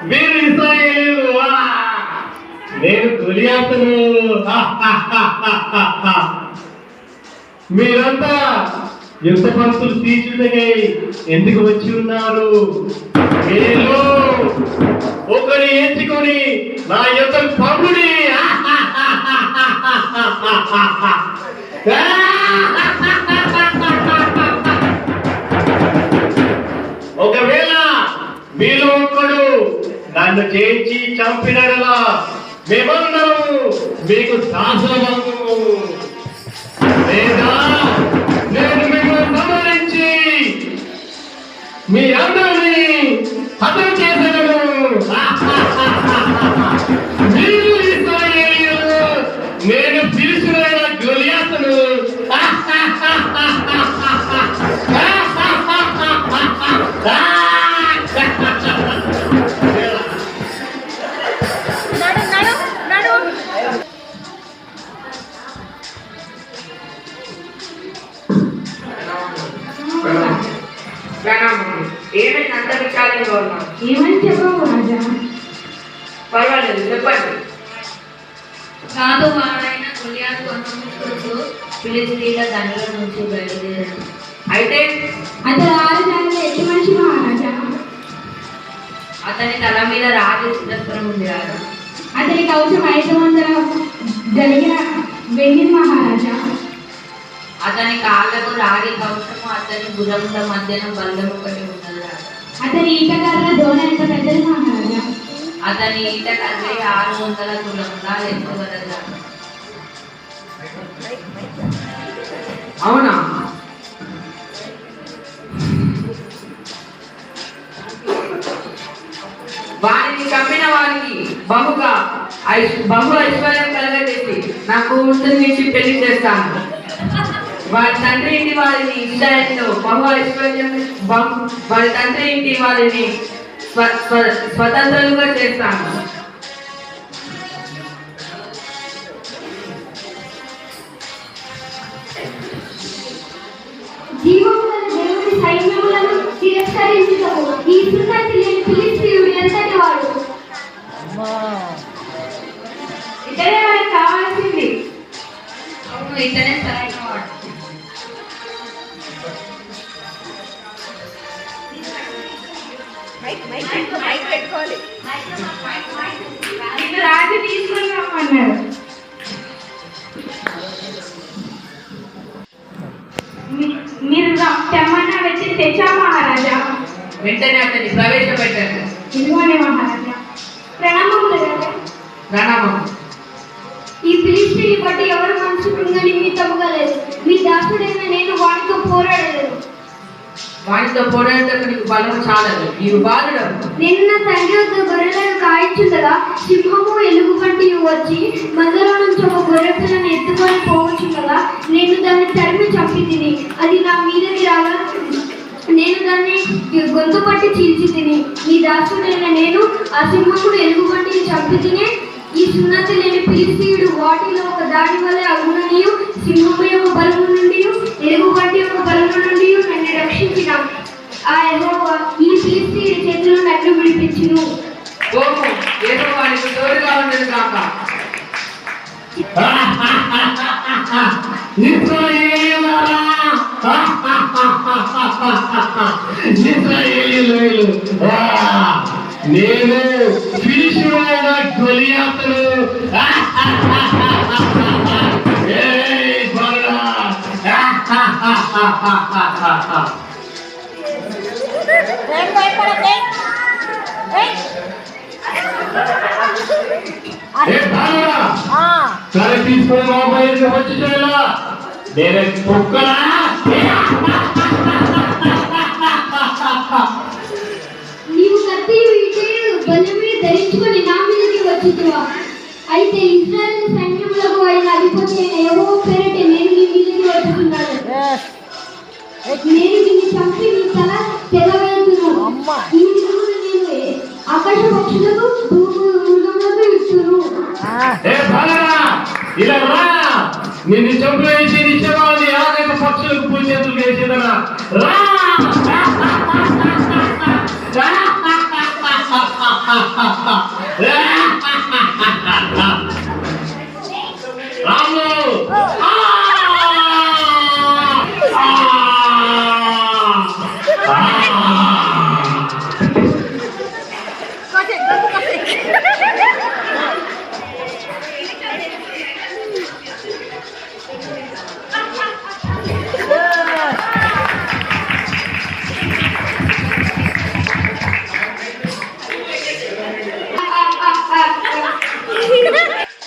మీరు ఇశ్రాయేలీయులు, నేను గొలియాతును. మీరంతా యుద్ధ పంక్తులు తీర్చుటకై ఎందుకు వచ్చి ఉన్నారు? మీరు ఒకరి ఎంచుకొని నా యొక్క పండుని. ఒకవేళ మీలో ఒక్కడు నన్ను చేయించి చంపినలా మేమందరము మీకు దాసోహము. లేదా నేను మిమ్మల్ని సంహరించి మీ అందరినీ హతం చేసగలను. మీరు ఇశ్రాయేలీయులు, నేను పిలిచిన గొలియాతును. ఏమైనా అంత విచారంగా ఉన్నా? ఏమని చెప్పావు రాజా? పర్వాలేదు, చెప్పండి. కాదు, వాడైన గొలియాతు కొనుక్కు ఫిలిష్తీయుల దండల నుంచి బయలుదేరాడు. అయితే అతను రాజధానిలో ఎట్టి మనిషి మహారాజా? అతని తల మీద రాజు చిత్రస్వరం ఉంది రాజా. అతని కవచం 500 జరిగిన వెండి మహారాజా. అతని కాళ్ళకు రాగి కవచము, అతని భుజముల మధ్యన బల్లం ఒకటి ఉన్నది రాజా. అతని ఈటకర్ర దోణ ఎంత పెద్దది మహారాజా? అతని ఈట కర్రీ 600 తులముల ఎత్తు గలది రాజా. అవునా? వారిని చంపిన వారికి బహు ఐశ్వర్యం కలగజేసి నా కూతుర్ని ఇచ్చి పెళ్లి చేస్తాను. వారి తండ్రి ఇంటి వారిని ఇజ్రాయెల్లో బహు ఐశ్వర్యం, వారి తండ్రి ఇంటి వారిని స్వతంత్రులుగా చేస్తాను. జీవముల దేవుని సైన్యములను తిరస్కరించుటకు ఈ సున్నతి లేని ఫిలిష్తీయుడు ఎంతటి వాడు? ఇతడే మనకు కావాల్సింది. అవును, ఇతనే సరైన వాడు. నిన్ను రాజు తీసుకొని రమ్మన్నాడు. మీరు తెమ్మన్నా వచ్చి తెచ్చా మహారాజా? వెంటనే అతన్ని ప్రవేశపెట్టాను. ఇదిగోనే మహారాజా. ప్రణామములు రాజా. ప్రణామం. ఈ ఫిలిష్తీయుని బట్టి ఎవరు మనసు కృంగని మీ తప్పగలేదు. మీ దాసుడైన నేను వాడితో పోరాడలేదు. వాడితో పోరాడటకు నీకు బలం చాలదు, నీవు బాలుడు. నేను నా తండ్రి వద్ద గొర్రెలను కాయించుండగా సింహము ఎలుగుబంటి వచ్చి మందలో నుంచి ఒక గొర్రె పిల్లను ఎత్తుకొని పోవచ్చుండగా నేను దాన్ని తరిమి చంపి తిని అది నా మీదకి రాగా నేను దాన్ని గొంతు పట్టి చీల్చి తిని మీ దాసుడైన నేను ఆ సింహముడు ఎలుగుబంటిని చంపి తిని ఈ సున్నతి లేని ఫిలిష్తీయుడు వాటిలో ఒక దాని వల్ల అగుననియు సింహము యొక్క బలము నుండి ఎలుగుబంటి యొక్క బలము నుండి నన్ను రక్షించిన ఆ యెహోవా ఈ ఫిలిష్తీయుడి చేతిలో నన్ను విడిపించును. ఓహో, ఏదో వారికి తోడుగా ఉండదు కాక. ఇశ్రాయేలీయులారా, ఇశ్రాయేలీయులు, నేను ఫిలిష్తీయుడైన గొలియాతును. సరే తీసుకొని మా బయటకు వచ్చి చేయాలా? నేను కుక్కలా? నీవు కత్తియు ఈటెయు బలమే ధరించుకొని నా మీదకి వచ్చితివా? అయితే ఇశ్రాయేలు సైన్యములకు ఆయన అధిపతి అయిన యెహోవా పేరిట నేను నీ మీదకి వచ్చుచున్నాను. నేను నిన్ను చంపి నీ తల తెగవేయుదును. ఈ విధముగా నేను ఆకాశ పక్షులకు భూమి మృగములకు ఇచ్చును. ఇలా రా, నిన్ను